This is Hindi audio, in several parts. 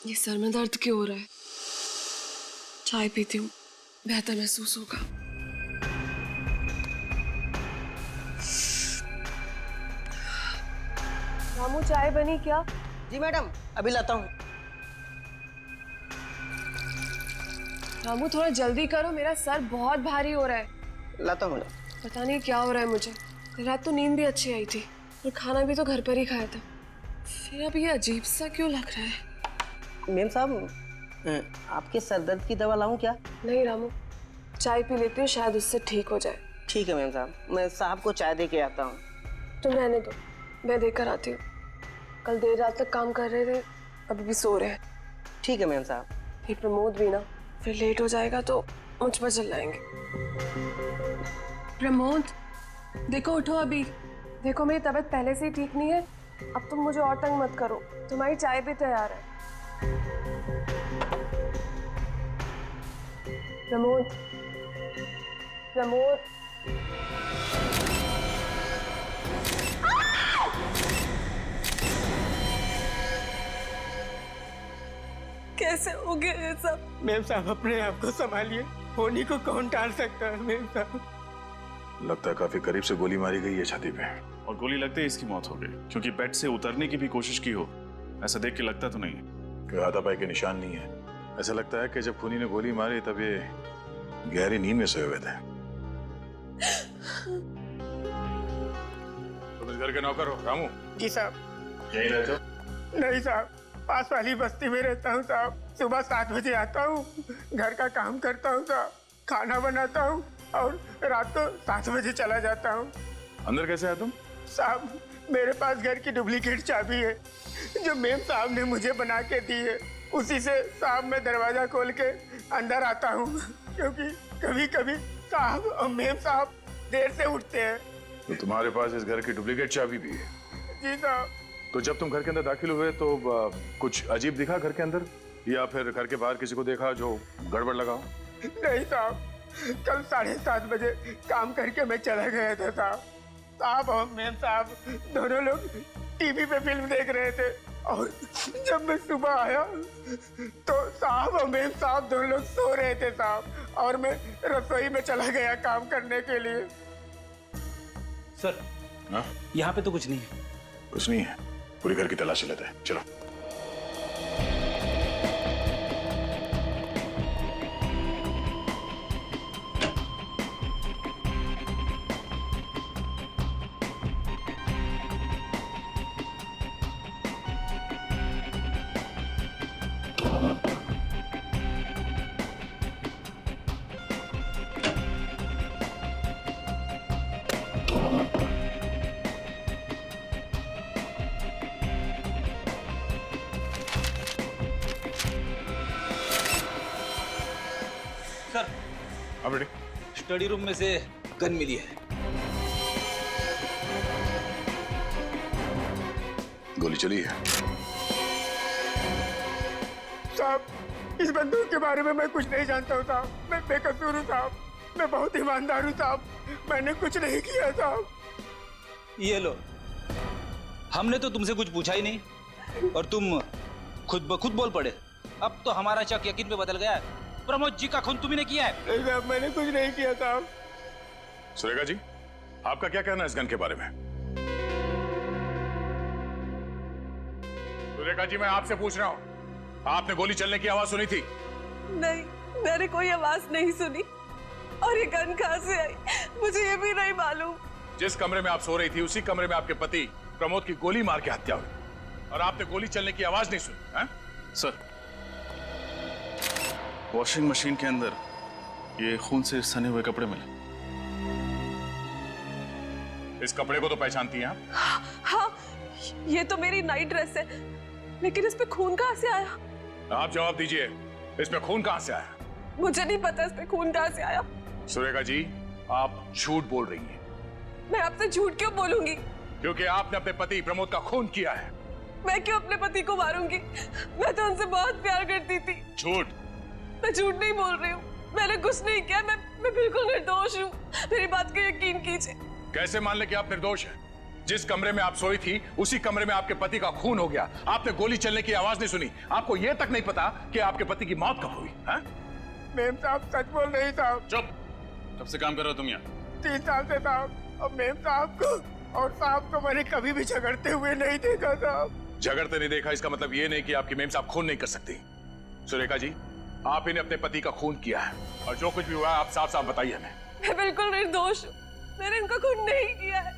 ये सर में दर्द क्यों हो रहा है? चाय पीती हूँ, बेहतर महसूस होगा। रामू, चाय बनी क्या? जी मैडम, अभी लाता हूँ। रामू, थोड़ा जल्दी करो, मेरा सर बहुत भारी हो रहा है। लाता हूँ मैडम। पता नहीं क्या हो रहा है मुझे। कल रात तो नींद भी अच्छी आई थी और खाना भी तो घर पर ही खाया था, फिर अब ये अजीब सा क्यों लग रहा है? मेम साहब, आपके सर दर्द की दवा लाऊं क्या? नहीं रामू, चाय पी लेती हूँ, शायद उससे ठीक हो जाए। ठीक है मेम साहब, मैं साहब को चाय दे के आता हूँ। तुम रहने दो, मैं देकर आती हूँ। कल देर रात तक काम कर रहे थे, अभी भी सो रहे हैं। ठीक है मेम साहब। ये प्रमोद भी ना फिर लेट हो जाएगा तो मुझ पर चिल्लाएंगे। प्रमोद, देखो उठो अभी। देखो मेरी तबीयत पहले से ही ठीक नहीं है, अब तुम मुझे और तंग मत करो। तुम्हारी चाय भी तैयार है। प्रमोद, प्रमोद। कैसे हो गया ये सब? मेम साहब, अपने आप को संभालिए, होनी को कौन टाल सकता है मेम साहब। लगता है काफी करीब से गोली मारी गई है छाती पे। और गोली लगते ही इसकी मौत हो गई, क्योंकि बेड से उतरने की भी कोशिश की हो, ऐसा देख के लगता तो नहीं है। कोई हाथापाई के निशान नहीं है। ऐसा लगता है कि जब खूनी ने गोली मारी तब ये गहरी नींद में सोए हुए थे। तुम इस घर के नौकर हो रामू? जी साहब। यहीं रहते हो? नहीं साहब, पास वाली बस्ती में रहता हूँ साहब। सुबह 7 बजे आता हूँ, घर का काम करता हूँ साहब, खाना बनाता हूँ और रात को 7 बजे चला जाता हूँ। अंदर कैसे आया तुम? साहब, मेरे पास घर की डुप्लीकेट चाबी है जो मेम साहब ने मुझे बना के दी है। उसी से साहब मैं दरवाजा खोल के अंदर आता हूँ, क्योंकि कभी कभी साहब और मेम साहब देर से उठते हैं। तो तुम्हारे पास इस घर की डुप्लीकेट चाबी भी है? जी साहब। तो जब तुम घर के अंदर दाखिल हुए तो कुछ अजीब दिखा घर के अंदर, या फिर घर के बाहर किसी को देखा जो गड़बड़ लगा हो? नहीं साहब, कल 7:30 बजे काम करके मैं चला गया था साहब। साहब और मेम साहब दोनों लोग टीवी पे फिल्म देख रहे थे और जब मैं सुबह आया तो साहब और मेम साहब दोनों लोग सो रहे थे साहब, और मैं रसोई में चला गया काम करने के लिए। सर, हाँ? यहाँ पे तो कुछ नहीं है। कुछ नहीं है? पूरी घर की तलाशी लेते हैं, चलो। सर, हाँ बेटे। स्टडी रूम में से गन मिली है। गोली चली है? साहब, इस बंदूक के बारे में मैं कुछ नहीं जानता हूँ साहब। मैं बेकसूर हूँ साहब, मैं बहुत ईमानदार हूँ साहब, मैंने कुछ नहीं किया साहब। ये लो, हमने तो तुमसे कुछ पूछा ही नहीं और तुम खुद ब खुद बोल पड़े। अब तो हमारा शक यकीन पे बदल गया है। प्रमोद जी का खून तुम्ही ने किया है। नहीं साहब, मैंने कुछ नहीं किया साहब। सुरेखा जी, आपका क्या कहना है इस गन के बारे में? सुरेखा जी, मैं आपसे पूछ रहा हूँ, आपने गोली चलने की आवाज सुनी थी? नहीं, मैंने कोई आवाज नहीं सुनी। और ये गन कहाँ से आई मुझे ये भी नहीं मालूम। जिस कमरे में आप सो रही थी उसी कमरे में आपके पति प्रमोद की गोली मार के हत्या हुई और आपने गोली चलने की आवाज नहीं सुनी है? सर, वॉशिंग मशीन के अंदर ये खून से सने हुए कपड़े मिले। इस कपड़े को तो पहचानती हैं आप? हाँ, ये तो मेरी नाइट ड्रेस है, लेकिन इस पे खून कहाँ से आया? आप जवाब दीजिए, इसमें खून कहां से आया? मुझे नहीं पता इस पे खून कहाँ से आया। सुरेखा जी, आप झूठ बोल रही हैं। मैं आपसे झूठ क्यों बोलूंगी? क्योंकि आपने अपने पति प्रमोद का खून किया है। मैं क्यों अपने पति को मारूंगी? मैं तो उनसे बहुत प्यार करती थी। झूठ। मैं झूठ नहीं बोल रही हूँ, मैंने कुछ नहीं किया। मैं बिल्कुल निर्दोष हूँ, मेरी बात का यकीन कीजिए। कैसे मान ले कि आप निर्दोष हैं? जिस कमरे में आप सोई थी उसी कमरे में आपके पति का खून हो गया। आपने गोली चलने की आवाज नहीं सुनी। आपको यह तक नहीं पता कि आपके पति की मौत कब हुई है? मेम साहब सच बोल रही साहब। चुप। कब से काम कर रहे हो तुम यहाँ? 3 साल से साहब। और मेम साहब को और साहब को मैंने कभी भी झगड़ते हुए नहीं देखा साहब। झगड़ते नहीं देखा इसका मतलब ये नहीं कि आपकी मेम साहब खून नहीं कर सकती। सुरेखा जी, आप इन्हें अपने पति का खून किया है और जो कुछ भी हुआ आप साफ साफ बताइए हमें। मैं बिल्कुल निर्दोष हूँ। मैंने इनका खून नहीं किया है।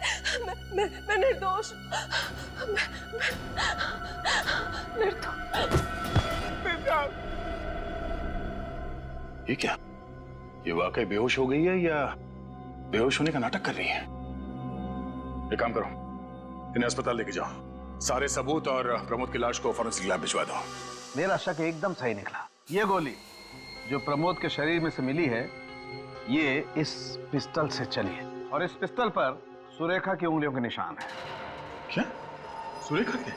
मैं निर्दोष हूँ। निर्दोष। मेम साहब, ये क्या? ये वाकई बेहोश हो गई है या बेहोश होने का नाटक कर रही है? एक काम करो, इन्हें अस्पताल लेके जाओ। सारे सबूत और प्रमोद की लाश को फॉरेंसिक लैब भिजवा दो। मेरा शक एकदम सही निकला। ये गोली जो प्रमोद के शरीर में से मिली है, ये इस पिस्टल से चली है और इस पिस्टल पर सुरेखा की उंगलियों के निशान है। क्या? सुरेखा के?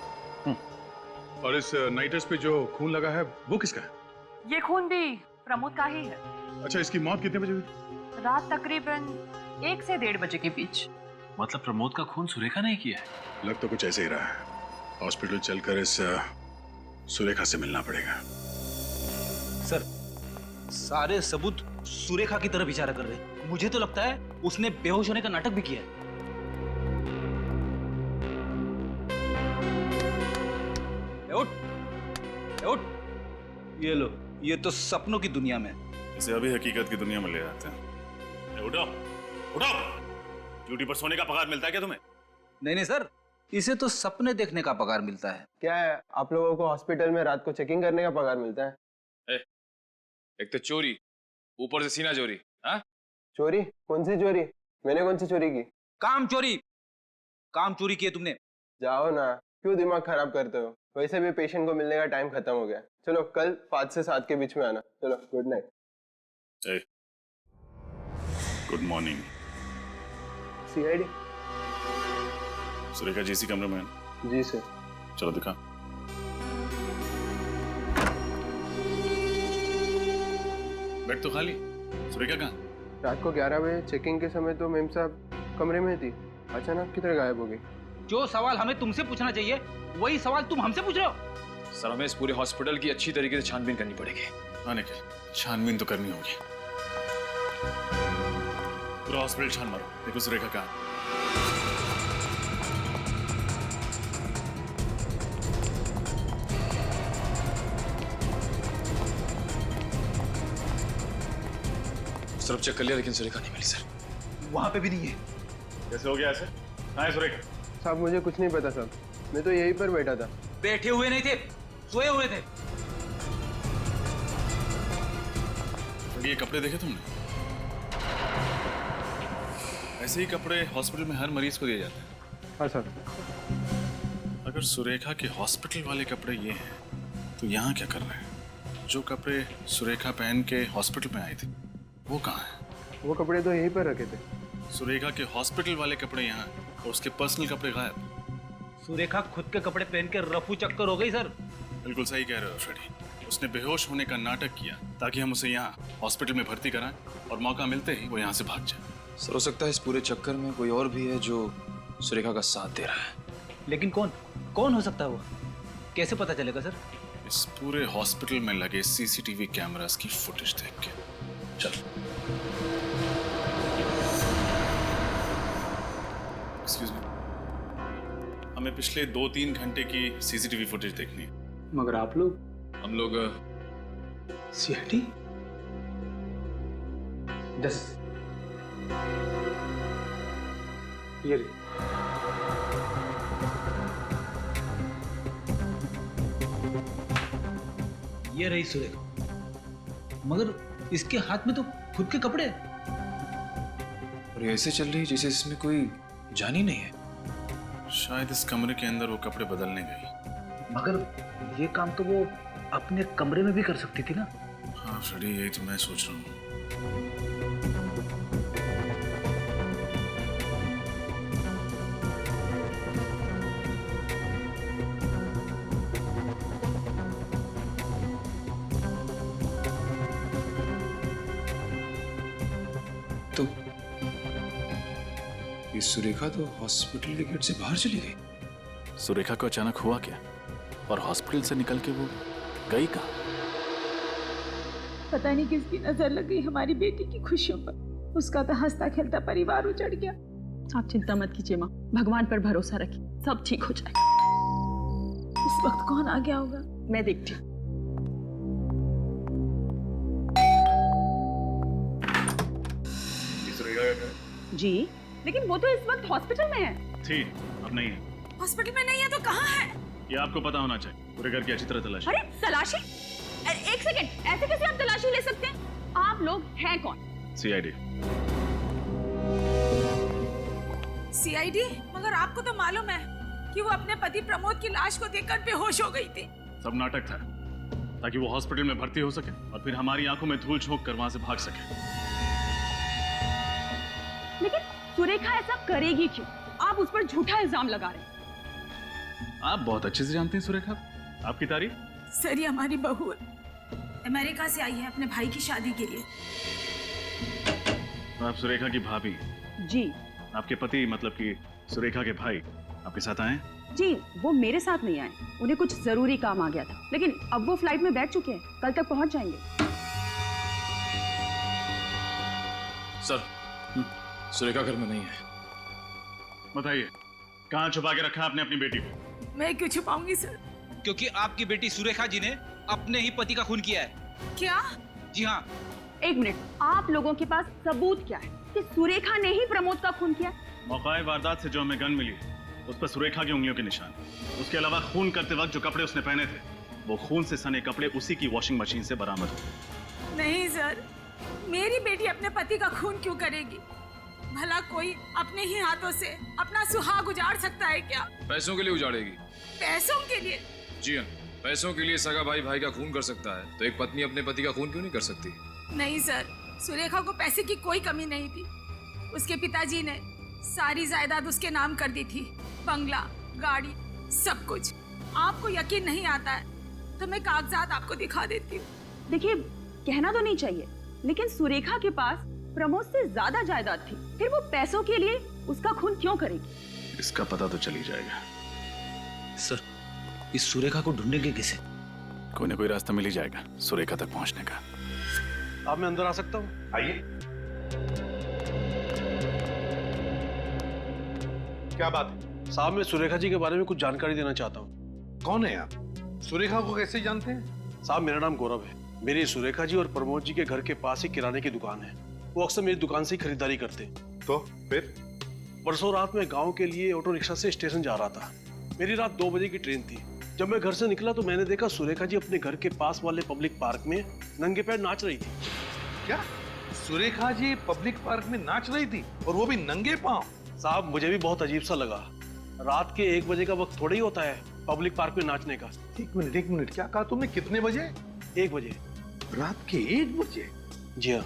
और इस नाइटर्स पे जो खून लगा है वो किसका है? ये खून भी प्रमोद का ही है। अच्छा, इसकी मौत कितने बजे हुई? रात तकरीबन 1 से 1:30 बजे के बीच। मतलब प्रमोद का खून सुरेखा ने किया है? लग तो कुछ ऐसे ही रहा है। हॉस्पिटल चलकर इस सुरेखा से मिलना पड़ेगा। सर, सारे सबूत सुरेखा की तरफ इशारा कर रहे हैं। मुझे तो लगता है उसने बेहोश होने का नाटक भी किया है। उठ, उठ। ये लो, ये तो सपनों की दुनिया में। इसे अभी हकीकत की दुनिया में ले जाते हैं। उठो, उठो। ड्यूटी पर सोने का पगार मिलता है क्या तुम्हें? नहीं सर, इसे तो सपने देखने का पगार मिलता है। क्या है, आप लोगों को हॉस्पिटल में रात को चेकिंग करने का पगार मिलता है? एक तो चोरी, ऊपर से सीना चोरी। हाँ? चोरी? कौन सी चोरी? मैंने कौन सी चोरी की? काम चोरी की है तुमने। जाओ ना, क्यों दिमाग खराब करते हो? वैसे भी पेशेंट को मिलने का टाइम खत्म हो गया। चलो कल 5 से 7 के बीच में आना। चलो, good night. Good morning. CID? Surekha ji इसी कमरे में है? जी सर। चलो दिखा। बेड तो खाली। सुरेखा कहाँ? रात को 11 बजे चेकिंग के समय तो मेम साहब कमरे में थी। अचानक किधर गायब हो गई? जो सवाल हमें तुमसे पूछना चाहिए वही सवाल तुम हमसे पूछ रहे हो। सर, हमें इस पूरे हॉस्पिटल की अच्छी तरीके से छानबीन करनी पड़ेगी। आने के छानबीन तो करनी होगी। पूरा हॉस्पिटल छान मारो, देखो सुरेखा कहाँ। सब चेक कर लिया लेकिन सुरेखा नहीं मिली सर। वहां पे भी नहीं है। कैसे हो गया ऐसे? कहाँ है सुरेखा? साहब मुझे कुछ नहीं पता साहब, मैं तो यहीं पर बैठा था। बैठे हुए नहीं थे, सोए हुए थे। ये कपड़े देखे तुमने? ऐसे ही कपड़े हॉस्पिटल में हर मरीज को दिए जाते हैं। हाँ सर। अगर सुरेखा के हॉस्पिटल वाले कपड़े ये हैं तो यहाँ क्या कर रहे हैं? जो कपड़े सुरेखा पहन के हॉस्पिटल में आई थी वो कहाँ है? वो कपड़े तो यहीं पर रखे थे। सुरेखा के हॉस्पिटल वाले कपड़े यहाँ और उसके पर्सनल कपड़े गायब। सुरेखा खुद के कपड़े पहन के रफू चक्कर हो गई सर। बिल्कुल सही कह रहे हो फ्रेडी। उसने बेहोश होने का नाटक किया ताकि हम उसे यहाँ हॉस्पिटल में भर्ती कराएं और मौका मिलते ही वो यहाँ से भाग जाए। सर, हो सकता है इस पूरे चक्कर में कोई और भी है जो सुरेखा का साथ दे रहा है। लेकिन कौन हो सकता है वो? कैसे पता चलेगा सर? इस पूरे हॉस्पिटल में लगे सीसीटीवी कैमरास की फुटेज देख के। चल। एक्सक्यूज मी, हमें पिछले 2-3 घंटे की सीसीटीवी फुटेज देखनी है। मगर आप लोग? हम लोग सीआईडी? ये ये रही सुरेखा, मगर इसके हाथ में तो खुद के कपड़े हैं। और ये ऐसे चल रही है जैसे इसमें कोई जान ही नहीं है। शायद इस कमरे के अंदर वो कपड़े बदलने गई। मगर ये काम तो वो अपने कमरे में भी कर सकती थी ना। हाँ फ्रेडी, यही तो मैं सोच रहा हूँ। तो ये सुरेखा तो हॉस्पिटल के गेट से बाहर चली गई। सुरेखा को अचानक हुआ क्या, और हॉस्पिटल से निकल के वो गई कहाँ? पता नहीं किसकी नजर लग गई हमारी बेटी की खुशियों पर। उसका तो हंसता खेलता परिवार उजड़ गया। आप चिंता मत कीजिए माँ, भगवान पर भरोसा रखिए, सब ठीक हो जाएगा। इस वक्त कौन आ गया होगा, मैं देखती हूँ। जी, लेकिन वो तो इस वक्त हॉस्पिटल में है। थी, अब नहीं है। हॉस्पिटल में नहीं है तो कहाँ है? ये आपको पता होना चाहिए। पूरे घर की अच्छी तरह तलाशी। अरे तलाशी? एक सेकंड, ऐसे कैसे आप तलाशी ले सकते हैं? आप लोग हैं कौन? सीआईडी। सीआईडी? मगर आपको तो मालूम है कि वो अपने पति प्रमोद की लाश को देखकर बेहोश हो गई थी। सब नाटक था, ताकि वो हॉस्पिटल में भर्ती हो सके और फिर हमारी आंखों में धूल झोंक कर वहां से भाग सके। लेकिन सुरेखा ऐसा करेगी क्यों? आप उस पर झूठा इल्जाम लगा रहे हैं। आप बहुत अच्छे से जानते हैं सुरेखा, आपकी तारीफ। सर, ये हमारी बहू अमेरिका से आई है अपने भाई की शादी के लिए। आप सुरेखा की भाभी? जी। आपके पति मतलब कि सुरेखा के भाई आपके साथ आए? जी, वो मेरे साथ नहीं आए, उन्हें कुछ जरूरी काम आ गया था, लेकिन अब वो फ्लाइट में बैठ चुके हैं, कल तक पहुंच जाएंगे। सर, सुरेखा घर में नहीं है। बताइए, कहाँ छुपा के रखा आपने अपनी बेटी को? मैं क्यों छुपाऊंगी सर? क्योंकि आपकी बेटी सुरेखा जी ने अपने ही पति का खून किया है। क्या? जी हाँ। एक मिनट, आप लोगों के पास सबूत क्या है कि सुरेखा ने ही प्रमोद का खून किया? मौका वारदात से जो हमें गन मिली उस पर सुरेखा की उंगलियों के निशान। उसके अलावा खून करते वक्त जो कपड़े उसने पहने थे वो खून से सने कपड़े उसी की वॉशिंग मशीन से बरामद हुए। नहीं सर, मेरी बेटी अपने पति का खून क्यों करेगी? भला कोई अपने ही हाथों से अपना सुहाग उजाड़ सकता है क्या? पैसों के लिए उजाड़ेगी। पैसों के लिए? जी हाँ, पैसों के लिए सगा भाई भाई का खून कर सकता है, तो एक पत्नी अपने पति का खून क्यों नहीं कर सकती? नहीं सर, सुरेखा को पैसे की कोई कमी नहीं थी। उसके पिताजी ने सारी जायदाद उसके नाम कर दी थी, बंगला, गाड़ी, सब कुछ। आपको यकीन नहीं आता है तो मैं कागजात आपको दिखा देती हूँ। देखिए, कहना तो नहीं चाहिए, लेकिन सुरेखा के पास प्रमोद से ज्यादा जायदाद थी, फिर वो पैसों के लिए उसका खून क्यों करेगी? इसका पता तो चल ही जाएगा। सर, इस सुरेखा को ढूंढेंगे किसे? कोई ना कोई रास्ता मिल ही जाएगा सुरेखा तक पहुंचने का। अब मैं अंदर आ सकता हूँ? आइए। क्या बात है? साहब, मैं सुरेखा जी के बारे में कुछ जानकारी देना चाहता हूँ। कौन है आप? सुरेखा को कैसे जानते हैं? साहब, मेरा नाम गौरव है। मेरी सुरेखा जी और प्रमोद जी के घर के पास ही किराने की दुकान है। वो अक्सर मेरी दुकान से ही खरीदारी करते। तो फिर? परसों रात में गांव के लिए ऑटो रिक्शा से स्टेशन जा रहा था। मेरी रात 2 बजे की ट्रेन थी। जब मैं घर से निकला तो मैंने देखा सुरेखा जी अपने घर के पास वाले पब्लिक पार्क में नंगे पैर नाच रही थी। क्या सुरेखा जी पब्लिक पार्क में नाच रही थी, और वो भी नंगे पांव? साहब, मुझे भी बहुत अजीब सा लगा। रात के 1 बजे का वक्त थोड़ा ही होता है पब्लिक पार्क में नाचने का। एक मिनट, क्या कहा तुमने? कितने बजे? 1 बजे। रात के 1 बजे? जी हाँ।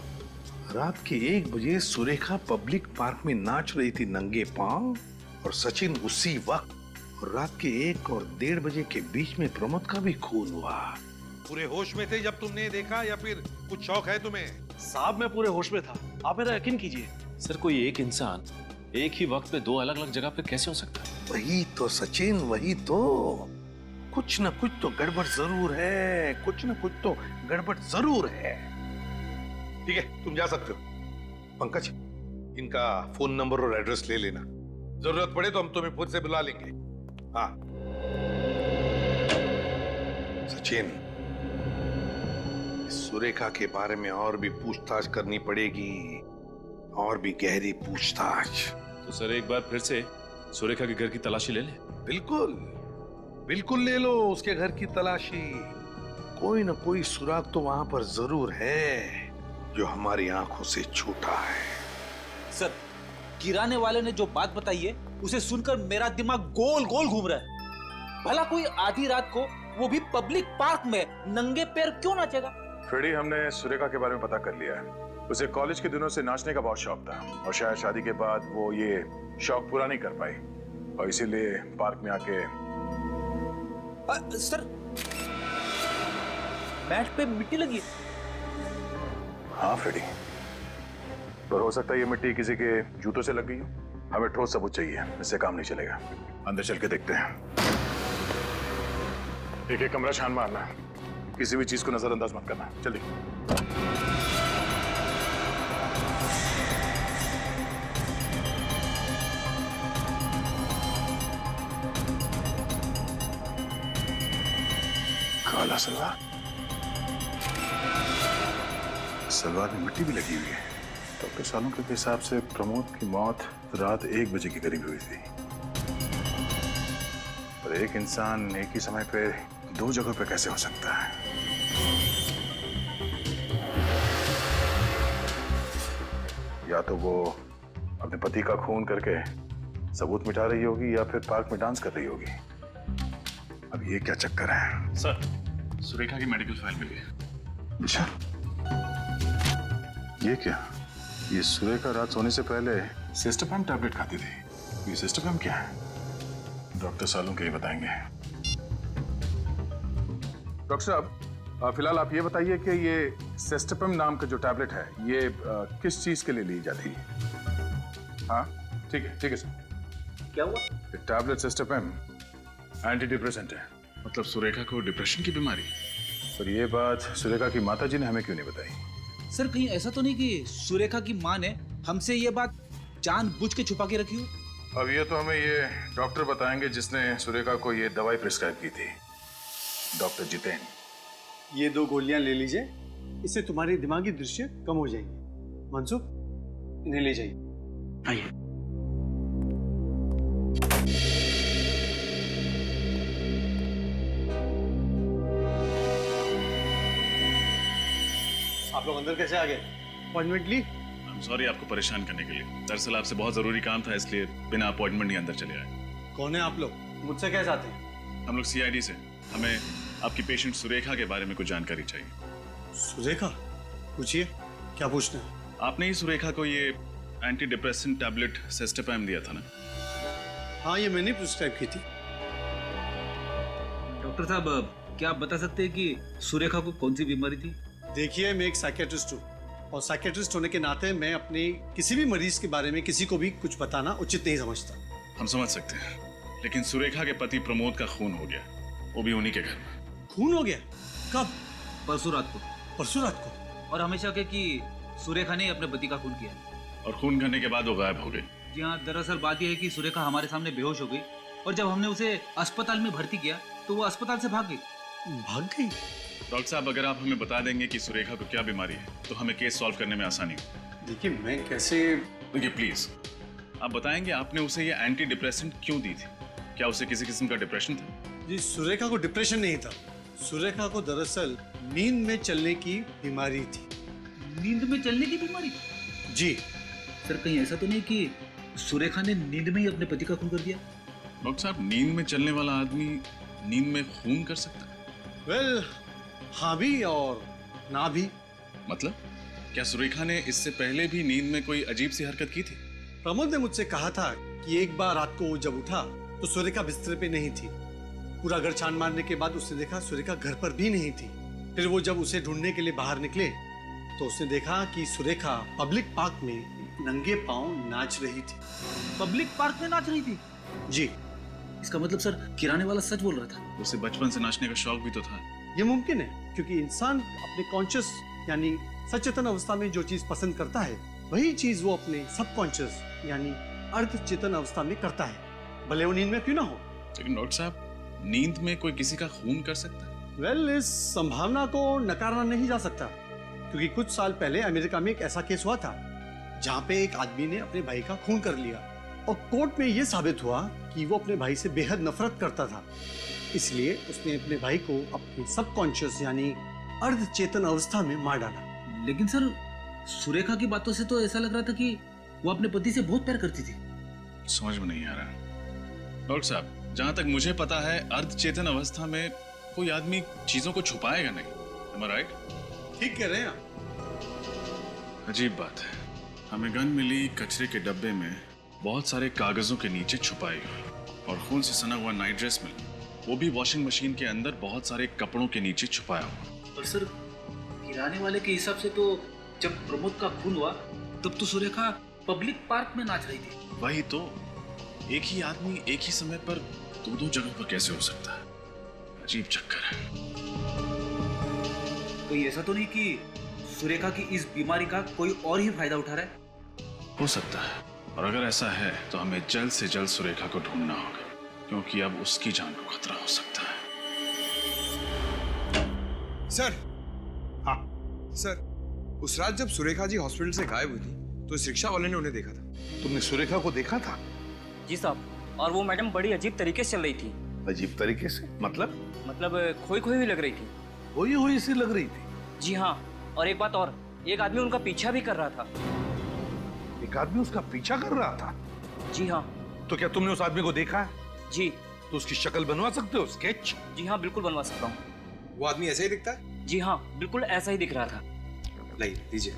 रात के 1 बजे सुरेखा पब्लिक पार्क में नाच रही थी नंगे पांव, और सचिन उसी वक्त, और रात के 1 और 1:30 बजे के बीच में प्रमोद का भी खून हुआ। पूरे होश में थे जब तुमने देखा, या फिर कुछ शौक है तुम्हें? साहब, मैं पूरे होश में था, आप मेरा यकीन कीजिए। सर, कोई एक इंसान एक ही वक्त पे 2 अलग-अलग जगह पे कैसे हो सकता है? वही तो सचिन, वही तो। कुछ न कुछ तो गड़बड़ जरूर है, कुछ न कुछ तो गड़बड़ जरूर है। ठीक है, तुम जा सकते हो। पंकज, इनका फोन नंबर और एड्रेस ले लेना, जरूरत पड़े तो हम तुम्हें खुद से बुला लेंगे। हाँ सचिन, इस सुरेखा के बारे में और भी पूछताछ करनी पड़ेगी, और भी गहरी पूछताछ। तो सर, एक बार फिर से सुरेखा के घर की तलाशी ले ले? बिल्कुल बिल्कुल, ले लो उसके घर की तलाशी। कोई ना कोई सुराग तो वहां पर जरूर है जो हमारी आंखों से छूटा है। सर, किराने वाले ने जो बात बताई है उसे सुनकर मेरा दिमाग गोल गोल घूम रहा है। भला कोई आधी रात को, वो भी पब्लिक पार्क में, नंगे पैर क्यों नाचेगा? फ्रेडी, हमने सुरेखा के बारे में पता कर लिया है। उसे कॉलेज के दिनों से नाचने का बहुत शौक था, और शायद शादी के बाद वो ये शौक पूरा नहीं कर पाई, और इसीलिए पार्क में आके सर, मैट पे मिट्टी लगी है। हाँ फ्रेडी, पर हो सकता है ये मिट्टी किसी के जूतों से लग गई हो। हमें ठोस सबूत चाहिए, इससे काम नहीं चलेगा। अंदर चल के देखते हैं। एक एक कमरा छान मारना, किसी भी चीज को नजरअंदाज मत करना। जल्दी। काला सलवार, सलवार में मिट्टी भी लगी हुई है। डॉक्टर सालुंके के हिसाब से प्रमोद की मौत रात 1 बजे के करीब हुई थी। और एक इंसान एक ही समय पे 2 जगहों पे कैसे हो सकता है? या तो वो अपने पति का खून करके सबूत मिटा रही होगी या फिर पार्क में डांस कर रही होगी। अब ये क्या चक्कर है? सर, सुरेखा की मेडिकल फाइल मिली है। अच्छा, ये क्या? ये सुरेखा रात सोने से पहले सिस्टोपैम टैबलेट खाती थी। ये सिस्टोपैम क्या है? डॉक्टर सालुंके ही बताएंगे। डॉक्टर साहब, फिलहाल आप ये बताइए कि ये सिस्टोपैम नाम का जो टैबलेट है, ये किस चीज के लिए ली जाती है? हाँ, ठीक है सर। क्या हुआ? ये टैबलेट सिस्टोपैम एंटी डिप्रेसेंट है। मतलब सुरेखा को डिप्रेशन की बीमारी? पर ये बात सुरेखा की माताजी ने हमें क्यों नहीं बताई? सर कहीं ऐसा तो नहीं कि सुरेखा की माँ ने हमसे ये बात जानबूझ के छुपा के रखी हो? अब ये तो हमें ये डॉक्टर बताएंगे जिसने सुरेखा को ये दवाई प्रिस्क्राइब की थी, डॉक्टर जितेन। ये 2 गोलियां ले लीजिए, इससे तुम्हारी दिमागी दृश्य कम हो जाएंगे। मनसुख, इन्हें ले जाइए। आइए। आप लोग अंदर कैसे आ गए? अपॉइंटमेंट ली? आई एम सॉरी आपको परेशान करने के लिए। दरअसल आपसे बहुत जरूरी काम था, इसलिए बिना अपॉइंटमेंट ही अंदर चले आए। कौन है आप लोग? मुझसे क्या चाहते हैं? हम लोग CID से। हमें आपकी पेशेंट सुरेखा के बारे में कुछ जानकारी चाहिए। सुरेखा? पूछिए, क्या पूछना है? आपने ही सुरेखा को ये एंटी डिप्रेसेंट टैबलेट सिस्टोपैम दिया था ना? हाँ, ये मैंने प्रिस्क्राइब की थी। डॉक्टर साहब, क्या आप बता सकते हैं कि सुरेखा को कौन सी बीमारी थी? देखिए, मैं एक साइकियाट्रिस्ट हूँ और साइकियाट्रिस्ट होने के नाते मैं अपने किसी भी मरीज के बारे में किसी को भी कुछ बताना उचित नहीं समझता। हम समझ सकते हैं, लेकिन सुरेखा के पति प्रमोद का खून हो गया, वो भी उन्हीं के घर में। खून हो गया? कब? परसों रात को। परसों रात को? और हमेशा के कि सुरेखा ने अपने पति का खून किया, और खून करने के बाद वो गायब हो गई। जी हाँ, दरअसल बात यह है कि सुरेखा हमारे सामने बेहोश हो गई और जब हमने उसे अस्पताल में भर्ती किया तो वो अस्पताल से भाग गई। भाग गई? डॉक्टर साहब, अगर आप हमें बता देंगे कि सुरेखा को क्या बीमारी है तो हमें केस सॉल्व करने में आसानी हो। देखिए, मैं कैसे? देखिए प्लीज, आप बताएंगे आपने उसे ये एंटी डिप्रेसेंट क्यों दी थी? क्या उसे किसी किस्म का डिप्रेशन था? जी, सुरेखा को डिप्रेशन नहीं था। सुरेखा को दरअसल नींद में चलने की बीमारी थी। नींद में चलने की बीमारी? जी। सर कहीं ऐसा तो नहीं कि सुरेखा ने नींद में ही अपने पति का खून कर दिया? डॉक्टर साहब, नींद में चलने वाला आदमी नींद में खून कर सकता है? वेल, हाँ भी और ना भी। मतलब क्या सुरेखा ने इससे पहले भी नींद में कोई अजीब सी हरकत की थी? प्रमोद ने मुझसे कहा था कि एक बार रात को जब उठा तो सुरेखा बिस्तर पे नहीं थी। पूरा घर छान मारने के बाद उसने देखा सुरेखा घर पर भी नहीं थी। फिर वो जब उसे ढूंढने के लिए बाहर निकले तो उसने देखा कि सुरेखा पब्लिक पार्क में नंगे पांव नाच रही थी। पब्लिक पार्क में नाच रही थी? जी। इसका मतलब सर किराने वाला सच बोल रहा था? उसे बचपन से नाचने का शौक भी तो था। ये मुमकिन है, क्योंकि इंसान अपने कॉन्शियस यानी सचेतन अवस्था में जो चीज पसंद करता है वही चीज वो अपने सबकॉन्शियस यानी अर्ध चेतन अवस्था में करता है, भले वो नींद में क्यों ना हो। लेकिन डॉक्टर साहब, नींद में कोई किसी का खून कर सकता है? वेल, इस संभावना को नकारना नहीं जा सकता, क्योंकि कुछ साल पहले अमेरिका में एक ऐसा केस हुआ था जहाँ पे एक आदमी ने अपने भाई का खून कर लिया और कोर्ट में यह साबित हुआ कि वो अपने भाई से बेहद नफरत करता था। इसलिए उसने अपने भाई को अपने सबकॉन्शियस यानी अर्ध चेतन अवस्था में मार डाला। लेकिन सर सुरेखा की बातों से तो ऐसा लग रहा था कि वो अपने पति से बहुत प्यार करती थी। समझ में नहीं आ रहा। डॉक्टर साहब, जहां तक मुझे पता है अर्ध चेतन अवस्था में कोई आदमी चीजों को छुपाएगा नहीं। Am I right? ठीक कह रहे हैं आप। अजीब बात है, हमें गन मिली कचरे के डब्बे में बहुत सारे कागजों के नीचे छुपाई हुई, और खून से सना हुआ नाइट ड्रेस मिला, वो भी वॉशिंग मशीन के अंदर बहुत सारे कपड़ों के नीचे छुपाया हुआ। और सर किराने वाले के हिसाब से तो जब प्रमोद का खून हुआ तब तो सुरेखा पब्लिक पार्क में नाच रही थी। वही तो, एक ही आदमी एक ही समय पर दो जगहों पर कैसे हो सकता है? अजीब चक्कर है। कोई ऐसा तो नहीं कि सुरेखा की इस बीमारी का कोई और ही फायदा उठा रहा है? हो सकता है, और अगर ऐसा है तो हमें जल्द से जल्द सुरेखा को ढूंढना होगा, क्योंकि अब उसकी जान को खतरा हो सकता है। सर। हाँ सर, उस रात जब सुरेखा जी हॉस्पिटल से गायब हुई थी तो इस रिक्शा वाले ने उन्हें देखा था। तुमने सुरेखा को देखा था? जी साहब, और वो मैडम बड़ी अजीब तरीके से चल रही थी। अजीब तरीके से मतलब? मतलब खोई खोई भी लग रही थी। खोई हुई सी लग रही थी? जी हाँ, और एक बात और, एक आदमी उनका पीछा भी कर रहा था। एक आदमी उसका पीछा कर रहा था? जी हाँ। तो क्या तुमने उस आदमी को देखा है? जी। तो उसकी शक्ल बनवा सकते हो, स्केच? जी हाँ, बिल्कुल बनवा सकता हूँ। वो आदमी ऐसा ही दिखता है? जी हाँ, बिल्कुल ऐसा ही दिख रहा था। लाइए दीजिए।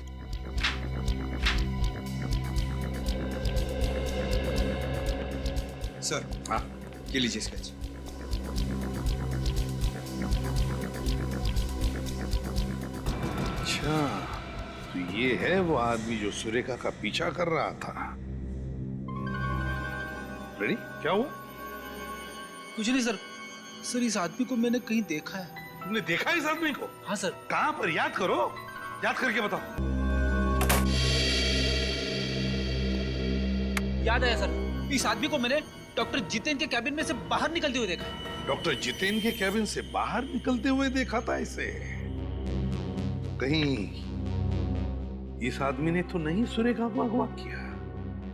सर। हाँ, ये लीजिए स्केच। अच्छा, तो ये है वो आदमी जो सुरेखा का पीछा कर रहा था। रेडी? क्या हुआ? कुछ नहीं सर। सर, इस आदमी को मैंने कहीं देखा है। तुमने देखा इस आदमी को? हाँ सर। कहां पर? याद करो, याद करके बताओ। याद आया सर, इस आदमी को मैंने डॉक्टर जितेन के कैबिन में से बाहर निकलते हुए देखा है। डॉक्टर जितेन के कैबिन से बाहर निकलते हुए देखा था इसे? कहीं इस आदमी ने तो नहीं सुरेखा को अगवा किया?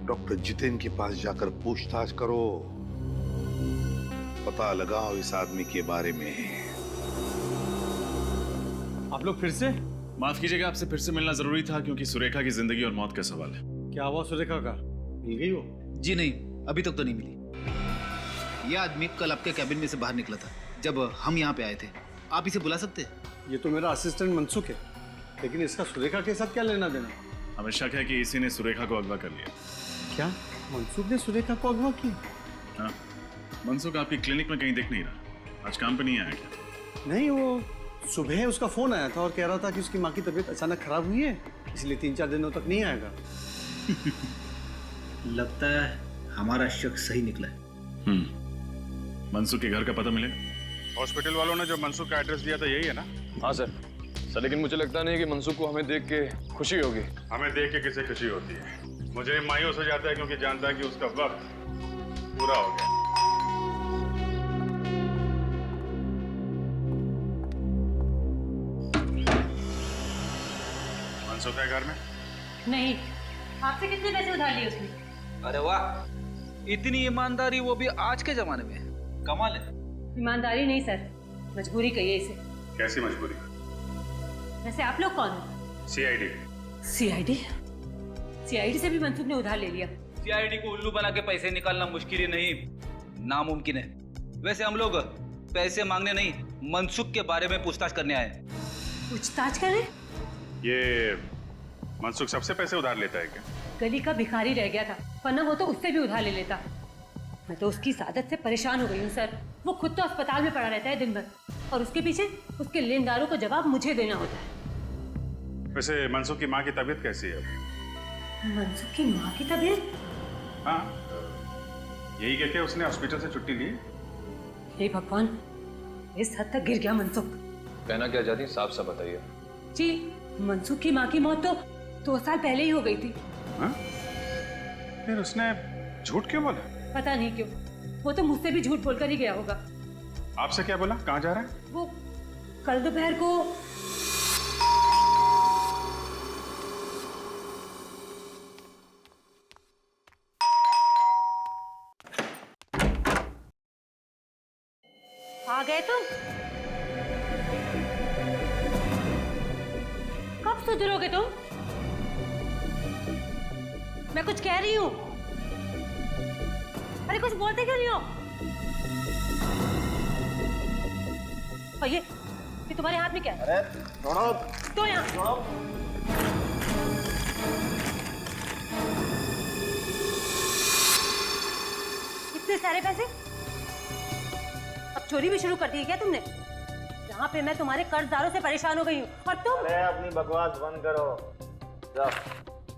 डॉक्टर जितेन के पास जाकर पूछताछ करो, पता लगाओ इस आदमी के बारे में। आप लोग फिर से? माफ कीजिएगा, आपसे फिर से मिलना जरूरी था, क्योंकि सुरेखा की जिंदगी और मौत का सवाल है। क्या हुआ सुरेखा का? मिल गई वो? जी नहीं, अभी तक तो नहीं मिली। यह आदमी कल आपके कैबिन में से बाहर निकला था जब हम यहाँ पे आए थे। आप इसे बुला सकते हैं? ये तो मेरा असिस्टेंट मनसुख है, लेकिन इसका सुरेखा के साथ क्या लेना देना? हमें शक है कि इसी ने सुरेखा को अगवा कर लिया। क्या मनसुख ने सुरेखा को अगवा किया? हाँ, मनसुख आपकी क्लिनिक में कहीं दिख नहीं रहा। आज काम पे नहीं आया क्या? नहीं, वो सुबह उसका फोन आया था और कह रहा था कि उसकी माँ की तबीयत अचानक खराब हुई है, इसलिए 3-4 दिनों तक नहीं आएगा। लगता है हमारा शक सही निकला है। मनसुख के घर का पता मिलेगा? हॉस्पिटल वालों ने जो मनसुख का एड्रेस दिया था यही है ना? हाँ सर। लेकिन मुझे लगता नहीं कि मनसुख को हमें देख के खुशी होगी। हमें देख के किसे खुशी होती है? मुझे मायूस हो जाता है, क्योंकि जानता है कि उसका वक्त पूरा हो गया। मनसुख है घर में? नहीं। आपसे कितने पैसे उधार लिए उसने? अरे वाह, इतनी ईमानदारी, वो भी आज के जमाने में। कमाल है। ईमानदारी नहीं सर, मजबूरी कहिए इसे। कैसी मजबूरी? वैसे आप लोग कौन हो? सीआईडी। सीआईडी? सीआईडी से भी मनसुख ने उधार ले लिया। सीआईडी को उल्लू बना के पैसे निकालना मुश्किल ही नहीं, नामुमकिन है। वैसे हम लोग पैसे मांगने नहीं, मनसुख के बारे में पूछताछ करने आए। पूछताछ करें? ये मनसुख सबसे पैसे उधार लेता है क्या? गली का भिखारी रह गया था, वरना वो तो उससे भी उधार ले लेता। मैं तो उसकी आदत से परेशान हो गई हूँ सर। वो खुद तो अस्पताल में पड़ा रहता है दिन भर, और उसके पीछे उसके लेनदारों को जवाब मुझे देना होता है। वैसे मनसुख की माँ की तबीयत कैसी है? मनसुख की माँ की तबीयत? हाँ, यही कह के उसने हॉस्पिटल से छुट्टी ली। हे भगवान, इस हद तक गिर गया मनसुख। कहना क्या चाहती, साफ साफ बताइए। जी, मनसुख की माँ की मौत तो 2 साल पहले ही हो गई थी। हाँ? फिर उसने झूठ क्यों बोला? पता नहीं क्यों, वो तो मुझसे भी झूठ बोलकर ही गया होगा। आपसे क्या बोला? कहाँ जा रहा है? वो कल दोपहर को आ गए तुम? कब सुधरोगे तुम? मैं कुछ कह रही हूँ। अरे कुछ बोलते क्यों नहीं हो? और ये तुम्हारे हाथ में क्या है? अरे छोड़ो। तो यहाँ छोड़ो। इतने सारे पैसे? अब चोरी भी शुरू कर दी क्या तुमने? यहाँ पे मैं तुम्हारे कर्जदारों से परेशान हो गई हूँ, और तुम? अरे अपनी बकवास बंद करो। जाओ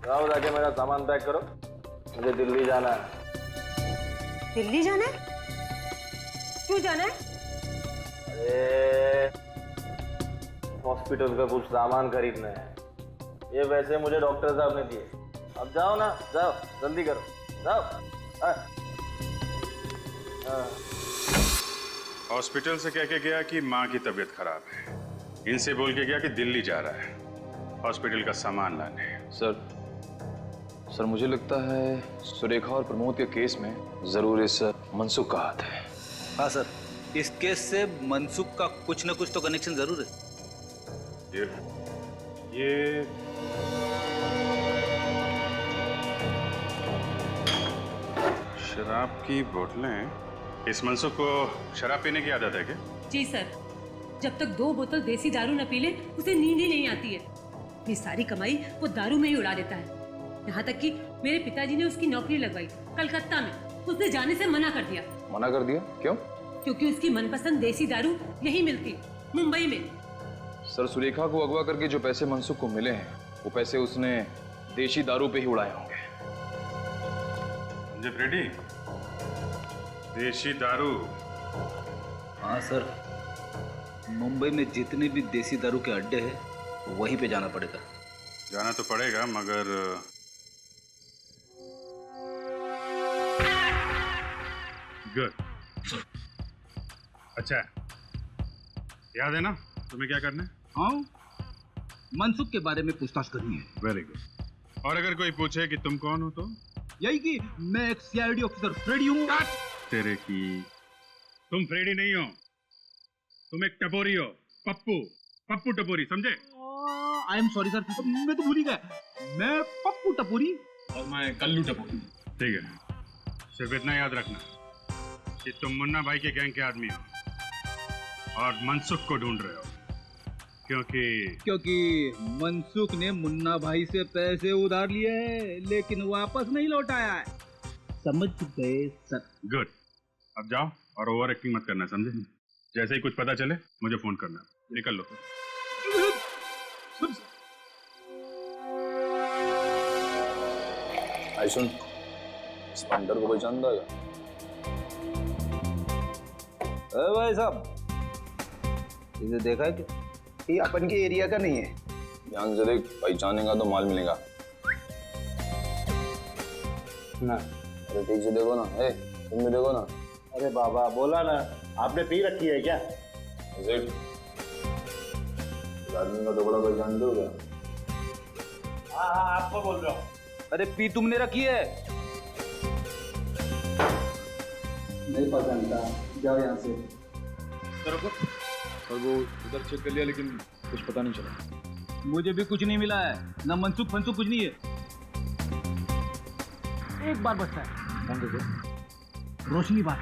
जाओ, जाके मेरा सामान पैक करो। मुझे दिल्ली जाना है। दिल्ली जाना है? क्यों जाना है? अरे हॉस्पिटल का कुछ सामान खरीदना है। ये वैसे मुझे डॉक्टर साहब ने दिए। अब जाओ ना, जाओ जल्दी करो, जाओ। हॉस्पिटल से कह के गया कि माँ की तबीयत खराब है। इनसे बोल के गया कि दिल्ली जा रहा है हॉस्पिटल का सामान लाने। सर मुझे लगता है सुरेखा और प्रमोद के केस में जरूर इस मनसुख का हाथ है। हाँ सर, इस केस से मनसुख का कुछ न कुछ तो कनेक्शन जरूर है। ये शराब की बोतलें। इस मनसुख को शराब पीने की आदत है क्या? जी सर, जब तक 2 बोतल देसी दारू न पी ले उसे नींद ही नहीं आती है। ये सारी कमाई वो दारू में ही उड़ा देता है। यहाँ तक कि मेरे पिताजी ने उसकी नौकरी लगवाई कलकत्ता में, उसने जाने से मना कर दिया। मना कर दिया? क्यों? क्योंकि उसकी मनपसंद देसी दारू यही मिलती, मुंबई में। सर सुरेखा को अगवा करके जो पैसे मनसुख को मिले हैं वो पैसे उसने देशी दारू पे ही उड़ाए होंगे। समझे फ्रेडी? देशी दारू। हाँ सर, मुंबई में जितने भी देसी दारू के अड्डे हैं वहीं पे जाना पड़ेगा। जाना तो पड़ेगा, मगर गुड। अच्छा, याद है ना तुम्हें क्या करना है? हाँ, मनसुख के बारे में पूछताछ करनी है। Very good. और अगर कोई पूछे कि तुम कौन हो तो यही कि मैं एक सीआईडी ऑफिसर फ्रेडी हूँ। तेरे की तुम फ्रेडी नहीं हो, तुम एक टपोरी हो। पप्पू टपोरी, समझे? आई एम सॉरी सर, मैं तो भूल ही गया। मैं पप्पू टपोरी और मैं कल्लू टपोरी। ठीक है, सिर्फ इतना याद रखना कि तुम मुन्ना भाई के गैंग के आदमी हो और मनसुख को ढूंढ रहे हो, क्योंकि मनसुख ने मुन्ना भाई से पैसे उधार लिए हैं लेकिन वापस नहीं लौटाया है। समझ गए सर? गुड। अब जाओ और ओवर एक्टिंग मत करना, समझे? जैसे ही कुछ पता चले मुझे फोन करना। निकल लो। आई सुन, इस पंडर को कोई जानता है? भाई साहब, इसे देखा है क्या? ये अपन के एरिया का नहीं है। ध्यान से देख, पहचानेगा तो माल मिलेगा ना। अरे ठीक से देखो ना। तुम भी देखो ना। अरे बाबा, बोला ना, आपने पी रखी है क्या? आदमी का टुकड़ा पहचानते हो क्या? हाँ, आपको बोल रहा हूँ। अरे पी तुमने रखी है? नहीं पहचानता, जाओ यहाँ से। सर वो उधर चेक कर लिया लेकिन कुछ पता नहीं चला। मुझे भी कुछ नहीं मिला है, ना मनसुख फंसुख कुछ नहीं है। एक बार बचता है, रोशनी बात।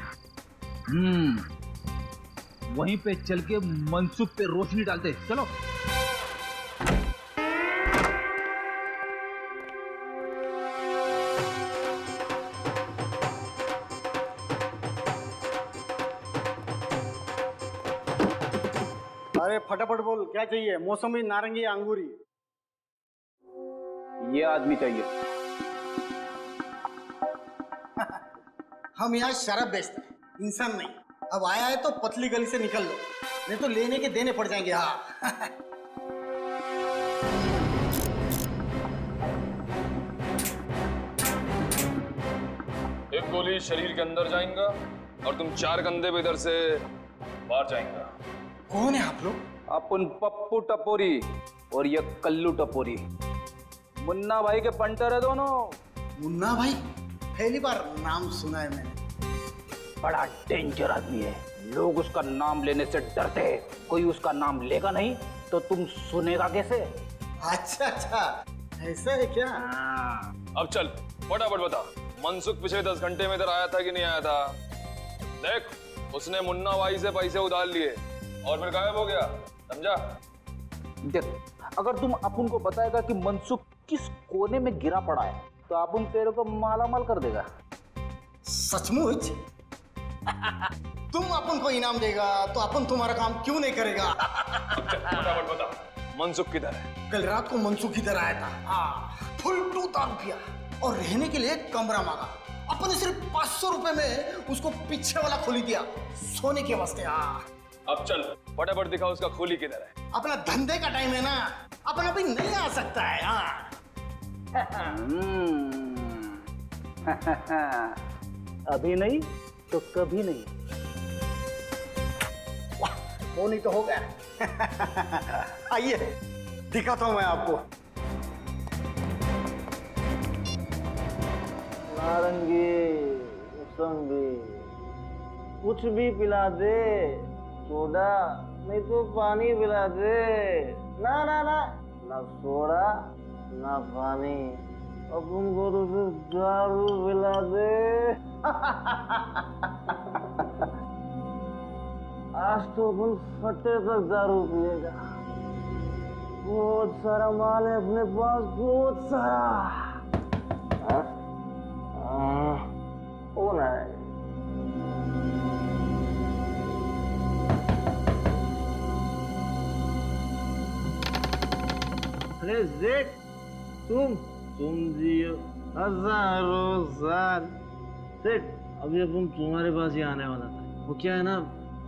वहीं पे चल के मनसुख पे रोशनी डालते। चलो। अरे फटाफट बोल, क्या चाहिए? मौसमी, नारंगी, अंगूरी? ये आदमी चाहिए। हम यहाँ शराब बेचते हैं, इंसान नहीं। अब आया है तो पतली गली से निकल लो, नहीं तो लेने के देने पड़ जाएंगे। हाँ। एक गोली शरीर के अंदर जाएगा और तुम 4 कंधे पे इधर से बाहर जाएंगा। कौन है आप लोग? अपन पप्पू टपोरी और ये कल्लू टपोरी, मुन्ना भाई के पंटर है दोनों। मुन्ना भाई? पहली बार नाम सुना है मैंने। बड़ा डेंजर आदमी है, लोग उसका नाम लेने से डरते हैं। कोई उसका नाम लेगा नहीं तो तुम सुनेगा कैसे? अच्छा अच्छा, ऐसा है क्या? अब चल फटाफट बता, मनसुख पिछले 10 घंटे में इधर आया था कि नहीं आया था? देख, उसने मुन्ना भाई से पैसे उधार लिए और फिर गायब हो गया, समझा? देख, अगर तुम अपन को बताएगा कि मनसुख किस कोने में गिरा पड़ा है तो अपन तेरे को मालामाल कर देगा। सचमुच? तुम अपन को इनाम देगा तो अपन तुम्हारा काम क्यों नहीं करेगा? फटाफट बता, मनसुख किधर है? कल रात को मनसुख इधर आया था। हाँ, फुल 2 दारू पिया। और रहने के लिए एक कमरा मांगा। अपन ने सिर्फ 500 रुपए में उसको पीछे वाला खोली दिया सोने के वास्ते। अब चल फटाफट दिखा उसका खोली किधर है। अपना धंधे का टाइम है ना, अपन अभी नहीं आ सकता है। अभी नहीं तो कभी नहीं। वाह, वो नहीं तो हो गया। आइए दिखाता हूं मैं आपको। नारंगी, मौसम्बी, कुछ भी पिला दे, सोडा नहीं तो पानी पिला दे। ना ना ना, ना सोडा ना पानी, अपन को तो सिर्फ दारू पिला दे। आज तो अपन फटे तक दारू पिएगा। बहुत सारा माल है अपने पास, बहुत सारा। ओ नहीं, अरे जेठ, तुम जियो हजारों साल। सेठ, अभी अपन तुम्हारे पास ही आने वाला था। वो क्या है ना,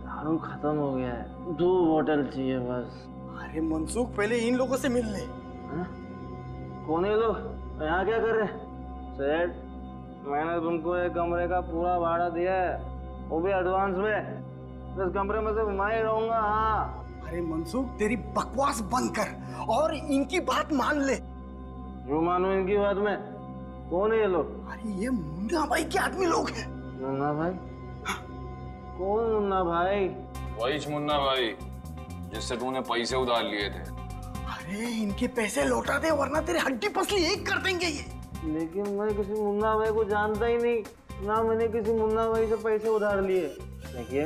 दारू खत्म हो गया है, 2 बोतल चाहिए बस। अरे मनसुख, पहले इन लोगों से मिल ले। कौन है लोग, यहाँ क्या कर रहे? सेठ, मैंने तुमको एक कमरे का पूरा भाड़ा दिया है, वो भी एडवांस में। इस कमरे में से मैं ही रहूंगा। हाँ। अरे मनसुख, तेरी बकवास बंद कर और इनकी बात मान ले। जो मानो इनकी बात में? कौन है ये लोग? अरे ये मुन्ना भाई के आदमी लोग हैं। मुन्ना भाई? कौन मुन्ना भाई? वही मुन्ना भाई जिससे तूने पैसे उधार लिए थे। अरे इनके पैसे लौटा दे वरना तेरी हड्डी पसली एक कर देंगे ये। लेकिन मैं किसी मुन्ना भाई को जानता ही नहीं, ना मैंने किसी मुन्ना भाई से पैसे उधार लिए। देखिए,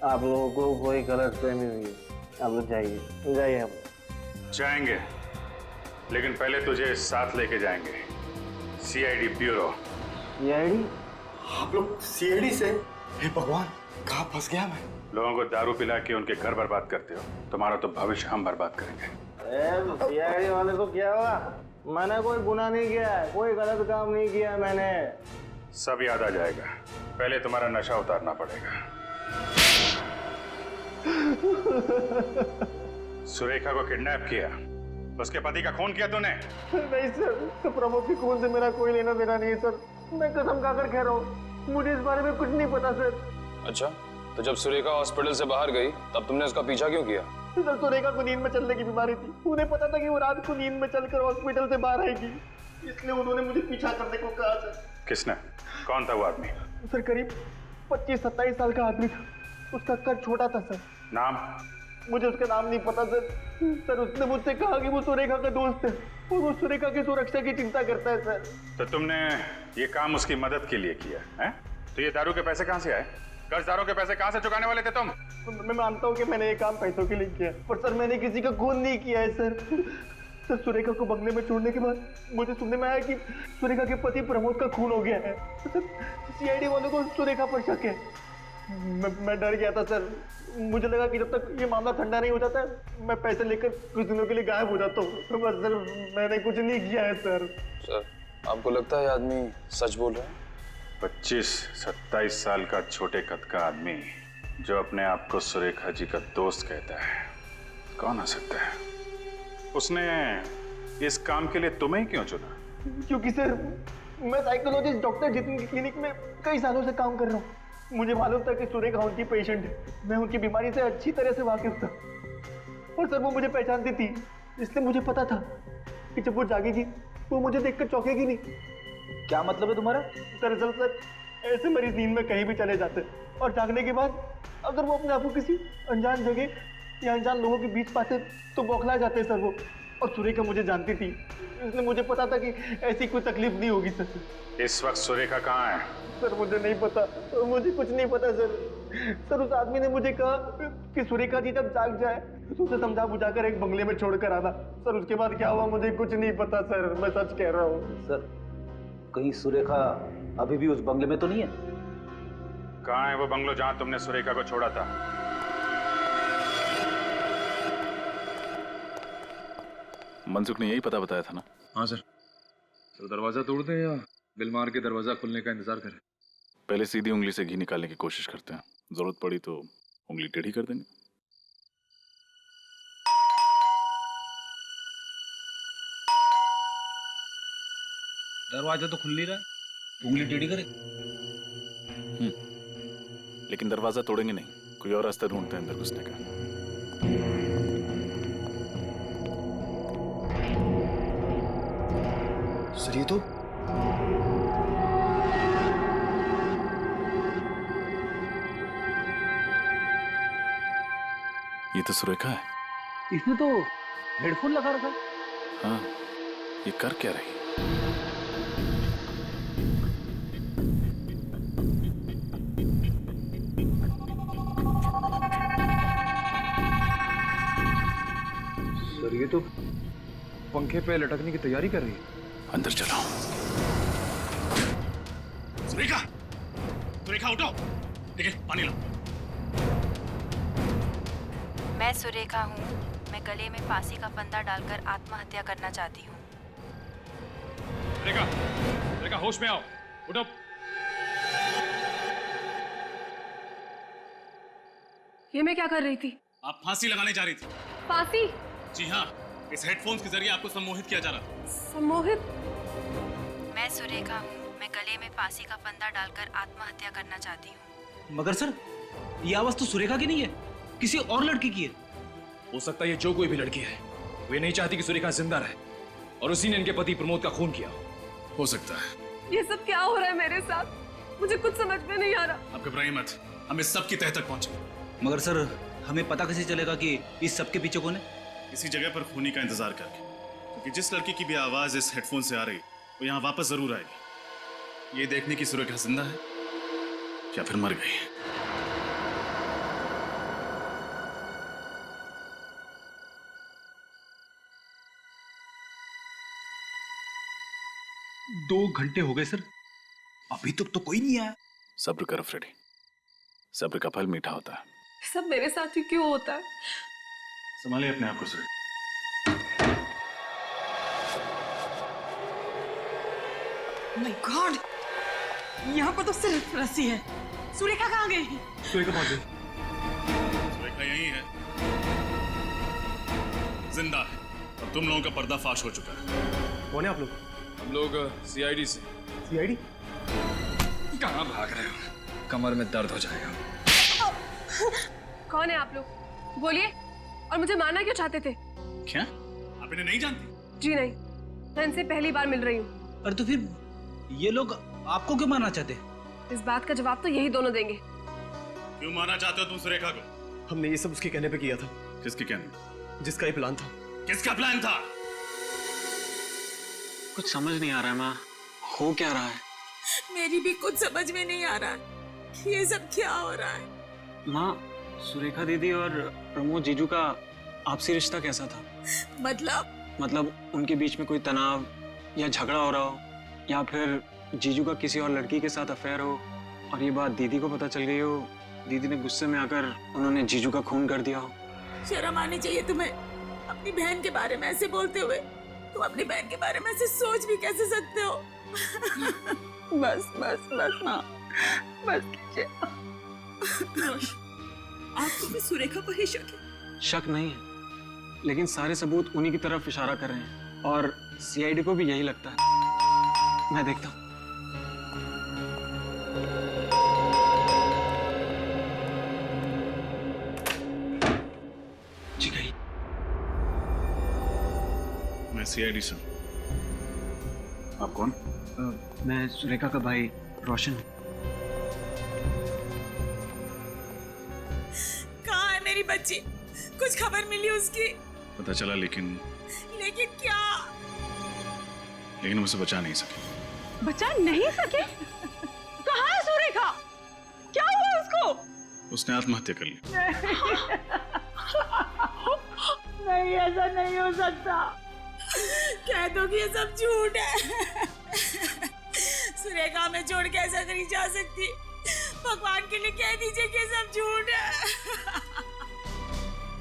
आप लोगों को कोई गलतफहमी हुई है, आप लोग जाइए। आप जाएंगे, लेकिन पहले तुझे साथ लेके जाएंगे सीआईडी ब्यूरो। सीआईडी? आप लोग सीआईडी से? हे भगवान, कहाँ फंस गया मैं? लोगों को दारू पिला के उनके घर बर्बाद करते हो, तुम्हारा तो भविष्य हम बर्बाद करेंगे। सीआईडी वाले को क्या हुआ? मैंने कोई गुनाह नहीं किया है, कोई गलत काम नहीं किया मैंने। सब याद आ जाएगा, पहले तुम्हारा नशा उतारना पड़ेगा। सुरेखा को किडनैप किया, उसके पति का खून किया तूने? नहीं सर, तो प्रमोद के खून से मेरा कोई लेना देना नहीं है सर। मैं कसम खाकर कह रहा हूँ, मुझे इस बारे में कुछ नहीं पता सर। अच्छा, तो जब सुरेखा हॉस्पिटल से बाहर गई तब तुमने उसका पीछा क्यों किया? सर, सुरेखा को नींद में चलने की बीमारी थी। उन्हें पता था कि वो रात को नींद में चलकर हॉस्पिटल से बाहर आएगी, इसलिए उन्होंने मुझे पीछा करने को कहा सर। किसने? कौन था वो आदमी? सर, करीब 25-27 साल का आदमी था। उसका कद छोटा था सर। नाम? मुझे उसका नाम नहीं पता सर। सर, उसने मुझसे कहा कि वो सुरेखा का दोस्त है और वो सुरेखा की सुरक्षा की चिंता करता है सर। तो तुमने ये काम उसकी मदद के लिए किया है? तो ये दारू के पैसे कहाँ से आए? कर्जदारों के पैसे कहाँ से चुकाने वाले थे तुम? मैं मानता हूँ कि मैंने ये काम पैसों के लिए किया, पर सर मैंने किसी का खून नहीं किया है सर। सर, सुरेखा को बंगले में छोड़ने के बाद मुझे सुनने में आया कि सुरेखा के पति प्रमोद का खून हो गया है। सर, सीआईडी वालों को सुरेखा पर शक है। मैं डर गया था सर। मुझे लगा कि जब तक ये मामला ठंडा नहीं हो जाता मैं पैसे लेकर कुछ दिनों के लिए गायब हो जाता हूँ। बस सर, मैंने कुछ नहीं किया है सर। सर, आपको लगता है आदमी सच बोल रहा है? 25-27 साल का छोटे कद का आदमी जो अपने आप को सुरेखा जी का दोस्त कहता है, कौन आ सकता है? उसने इस काम के लिए तुम्हें क्यों चुना? क्योंकि सर, मैं साइकोलॉजिस्ट डॉक्टर जितिन की क्लिनिक में कई सालों से काम कर रहा हूँ। मुझे मालूम था कि सुरेखा उनकी पेशेंट है। मैं उनकी बीमारी से अच्छी तरह से वाकिफ था और सर वो मुझे पहचानती थी, इसलिए मुझे पता था कि जब वो जागेगी वो मुझे देखकर चौंकेगी नहीं। क्या मतलब है तुम्हारा? दरअसल सर, ऐसे मरीज नींद में कहीं भी चले जाते हैं और जागने के बाद अगर वो अपने आप को किसी अनजान जगह या अनजान लोगों के बीच पाते तो बौखला जाते हैं सर वो। और सुरेखा मुझे जानती थी, इसलिए मुझे पता था कि ऐसी कोई तकलीफ नहीं होगी सर। इस वक्त सुरेखा कहाँ है? सर, मुझे नहीं पता, मुझे कुछ नहीं पता सर। सर, उस आदमी ने मुझे कहा कि सुरेखा जी जब जाग जाए तो उसे समझा बुझाकर एक बंगले में छोड़कर आना। सर, उसके बाद क्या हुआ मुझे कुछ नहीं पता सर, मैं सच कह रहा हूँ। सर, कहीं सुरेखा अभी भी उस बंगले में तो नहीं है? कहाँ है वो बंगलो जहाँ तुमने सुरेखा को छोड़ा था? मनसुख ने यही पता बताया था ना? हाँ सर। तो दरवाजा तोड़ दें या बिल मार के दरवाजा खुलने का इंतजार करें? पहले सीधी उंगली से घी निकालने की कोशिश करते हैं, जरूरत पड़ी तो उंगली टेढ़ी कर देंगे। दरवाजा तो खुल नहीं रहा है, उंगली टेढ़ी करे। लेकिन दरवाजा तोड़ेंगे नहीं, कोई और रास्ता ढूंढते हैं अंदर घुसने का। सर ये तो ये तो सुरेखा है। इसने तो हेडफोन लगा रखा। हाँ, ये कर क्या रही? सर ये तो पंखे पे लटकने की तैयारी कर रही है। अंदर चलो। सुरेखा, सुरेखा उठो। ठीक है, पानी लो। मैं सुरेखा हूँ। मैं गले में फांसी का फंदा डालकर आत्महत्या करना चाहती हूँ। सुरेखा, सुरेखा होश में आओ, उठो। ये मैं क्या कर रही थी? आप फांसी लगाने जा रही थी। फांसी? जी हाँ, इस हेडफोन्स के जरिए आपको सम्मोहित किया जा रहा था। सम्मोहित? मैं सुरेखा हूँ। मैं गले में फांसी का फंदा डालकर आत्महत्या करना चाहती हूँ। मगर सर, ये आवाज तो सुरेखा की नहीं है, किसी और लड़की की है। हो सकता है ये जो कोई भी लड़की है, वे नहीं चाहती कि सुरेखा जिंदा रहे और उसी ने इनके पति प्रमोद का खून किया। हो सकता है। ये सब क्या हो रहा है मेरे साथ? मुझे कुछ समझ में नहीं आ रहा। आप घबराइए मत, हम इस सब की तह तक पहुंचे। मगर सर, हमें पता कैसे चलेगा कि इस सब के पीछे कौन है? इसी जगह पर खूनी का इंतजार करके, क्योंकि जिस लड़की की भी आवाज इस हेडफोन से आ रही वो यहाँ वापस जरूर आएगी। ये देखने की सुरेखा जिंदा है या फिर मर गई है। दो घंटे हो गए सर, अभी तक तो कोई नहीं आया। सब्र करो फ्रेडी, सब्र का फल मीठा होता है। सब मेरे साथ ही क्यों होता है? संभालिए अपने आप को सुरेखा। माय गॉड, यहाँ पर तो सिर्फ रस्सी है। सुरेखा कहाँ गई? सुरेखा भाग गई। सुरेखा यही है, जिंदा है, और तुम लोगों का पर्दाफाश हो चुका है। कौन है आप लोग? हम लोग सीआईडी से। सीआईडी? कहाँ भाग रहे हो? कमर में दर्द हो जाएगा। कौन है आप लोग? बोलिए। और मुझे मारना क्यों चाहते थे? क्या आप इन्हें नहीं जानती? जी नहीं, मैं इनसे पहली बार मिल रही हूँ। और तो फिर ये लोग आपको क्यों मारना चाहते? इस बात का जवाब तो यही दोनों देंगे। क्यों मारना चाहते हो तुम सुरेखा को? हमने ये सब उसके कहने पे किया था। किसके कहने? जिसका ये प्लान था। किसका प्लान था? कुछ समझ नहीं आ रहा है माँ, हो क्या रहा है? मेरी भी कुछ समझ में नहीं आ रहा कि ये सब क्या हो रहा है। माँ, सुरेखा दीदी और प्रमोद जीजू का आपसी रिश्ता कैसा था? मतलब उनके बीच में कोई तनाव या झगड़ा हो रहा हो, या फिर जीजू का किसी और लड़की के साथ अफेयर हो और ये बात दीदी को पता चल गई हो, दीदी ने गुस्से में आकर उन्होंने जीजू का खून कर दिया हो। शर्म आनी चाहिए तुम्हें अपनी बहन के बारे में ऐसे बोलते हुए। तुम अपनी बहन के बारे में ऐसे सोच भी कैसे सकते हो? बस बस बस माँ, बस कीजिए। आपको भी सुरेखा पर ही शक है? शक नहीं है, लेकिन सारे सबूत उन्हीं की तरफ इशारा कर रहे हैं और सीआईडी को भी यही लगता है। मैं देखता हूँ। जी गई। मैं सीआईडी से। आप कौन? मैं सुरेखा का भाई रोशन। कहाँ है मेरी बच्ची? कुछ खबर मिली उसकी? पता चला, लेकिन क्या? लेकिन उसे बचा नहीं सके। बचा नहीं सके? कहाँ है सुरेखा? क्या हुआ उसको? उसने आत्महत्या कर ली। नहीं, ऐसा नहीं हो सकता। कह दो कि ये सब झूठ है। सुरेखा में छोड़ के ऐसा नहीं जा सकती। भगवान के लिए कह दीजिए कि ये सब झूठ है।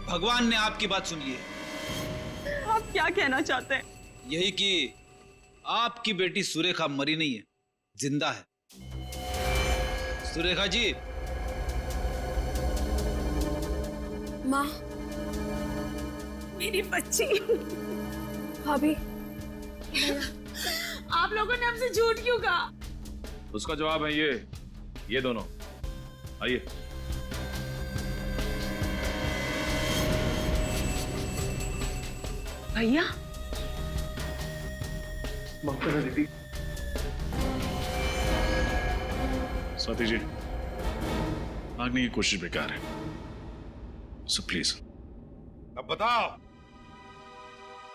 भगवान ने आपकी बात सुन ली है। आप क्या कहना चाहते हैं? यही कि आपकी बेटी सुरेखा मरी नहीं है, जिंदा है। सुरेखा जी। माँ, मेरी बच्ची। भाभी, आप लोगों ने हमसे झूठ क्यों कहा? उसका जवाब है ये दोनों। आइए। भैया, दीदी। स्वाति जी, भागने की कोशिश बेकार है, सो प्लीज अब बताओ,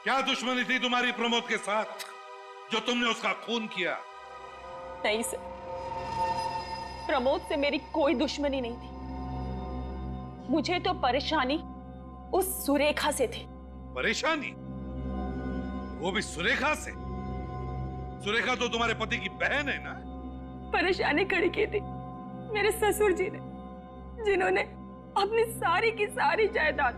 क्या दुश्मनी थी तुम्हारी प्रमोद के साथ जो तुमने उसका खून किया? नहीं सर, प्रमोद से मेरी कोई दुश्मनी नहीं थी। मुझे तो परेशानी उस सुरेखा से थी। परेशानी? वो भी सुरेखा से? सुरेखा तो तुम्हारे पति की बहन है ना? परेशानी खड़ी की थी मेरे ससुर जी ने, जिन्होंने अपनी सारी की सारी जायदाद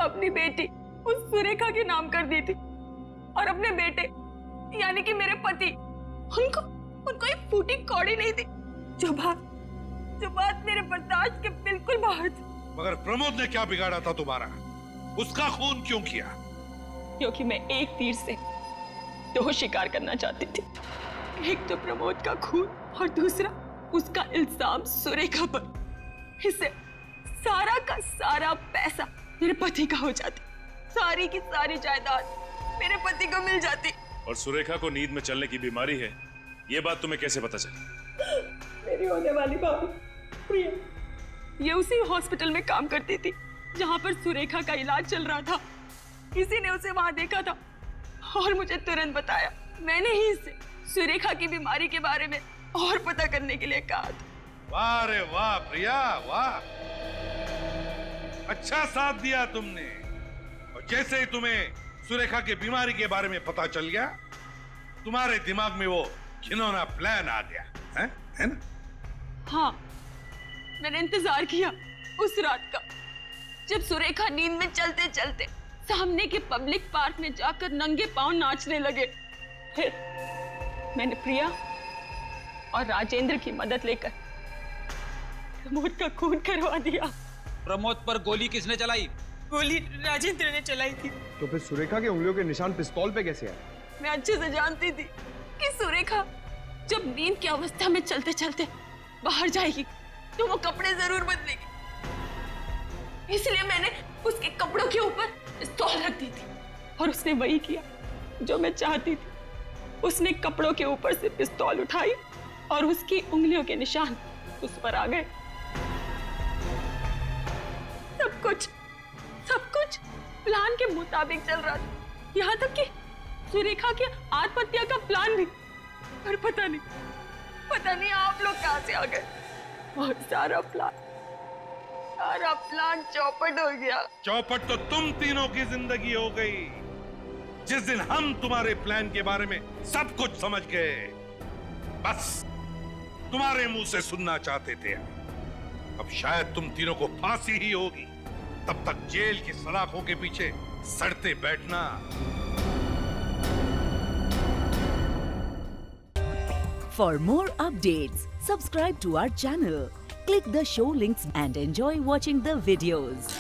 अपनी बेटी उस सुरेखा के नाम कर दी थी, और अपने बेटे यानी कि मेरे पति, उनको एक फूटी कौड़ी नहीं थी। जो बात मेरे बर्दाश्त के बिल्कुल बाहर थी। मगर प्रमोद ने क्या बिगाड़ा था तुम्हारा? उसका खून क्यों किया? क्योंकि मैं एक तीर से दो शिकार करना चाहती थी। एक तो प्रमोद का खून और दूसरा उसका इल्जाम सुरेखा पर। इससे सारा का सारा पैसा मेरे पति का हो जाती, सारी की सारी जायदाद मेरे पति को मिल जाती। और सुरेखा को नींद में चलने की बीमारी है, ये बात तुम्हें कैसे पता चली? मेरी होने वाली भाभी प्रिया, ये उसी हॉस्पिटल में काम करती थी जहां पर सुरेखा का इलाज चल रहा था। किसी ने उसे वहां देखा था और मुझे तुरंत बताया। मैंने ही इससे सुरेखा की बीमारी के बारे में और पता करने के लिए कहा था। वाह रे वाह प्रिया, वाह, अच्छा साथ दिया तुमने। और जैसे ही तुम्हें सुरेखा की बीमारी के बारे में पता चल गया, तुम्हारे दिमाग में वो घिनौना प्लान आ गया, है ना? हाँ, मैंने इंतजार किया उस रात का, जब सुरेखा नींद में चलते चलते सामने के पब्लिक पार्क में जाकर नंगे पांव नाचने लगे। फिर मैंने प्रिया और राजेंद्र की मदद लेकर प्रमोद का खून करवा दिया। प्रमोद पर गोली किसने चलाई? गोली राजेंद्र ने चलाई थी। तो फिर सुरेखा के उंगलियों के निशान पिस्तौल पे कैसे आए? मैं अच्छे से जानती थी कि सुरेखा जब नींद की अवस्था में चलते चलते बाहर जाएगी तो वो कपड़े जरूर बदलेगी, इसलिए मैंने उसके कपड़ों के ऊपर पिस्तौल रख दी थी। और उसने वही किया जो मैं चाहती थी। उसने कपड़ों के ऊपर से पिस्तौल उठाई और उसकी उंगलियों के निशान उस पर आ गए। सब कुछ प्लान के मुताबिक चल रहा था, यहाँ तक कि सुरेखा के आत्महत्या का प्लान भी। पर पता नहीं आप लोग कहाँ से आ गए और सारा प्लान चौपट हो गया। चौपट तो तुम तीनों की जिंदगी हो गई। जिस दिन हम तुम्हारे प्लान के बारे में सब कुछ समझ गए, बस तुम्हारे मुंह से सुनना चाहते थे। अब शायद तुम तीनों को फांसी ही होगी, तब तक जेल की सलाखों के पीछे सड़ते बैठना। For more updates, subscribe to our channel, click the show links and enjoy watching the videos.